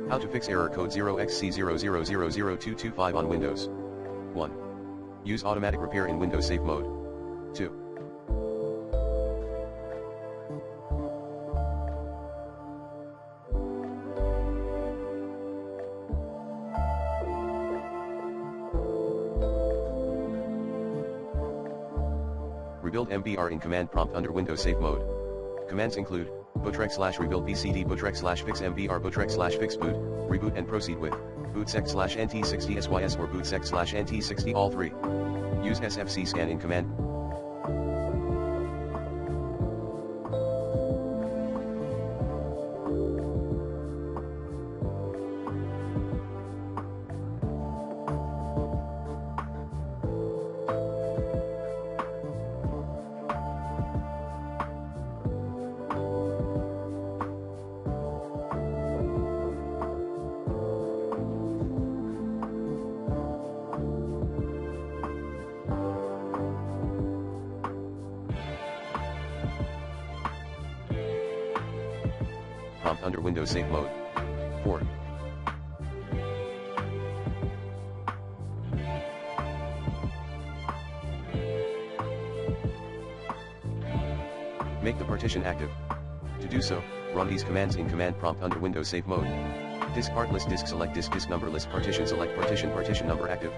How to fix error code 0xc0000225 on Windows. 1. Use automatic repair in Windows Safe Mode. 2. Rebuild MBR in command prompt under Windows Safe Mode. Commands include /rebuild bcd /fix mbr /fix boot, reboot and proceed with bootsec /nt60 sys or bootsec /nt60 all three. Use sfc scan in command. Prompt under Windows Safe Mode. 4. Make the partition active. To do so, run these commands in command prompt under Windows Safe Mode. Disk part list disk select disk number list partition select partition number active.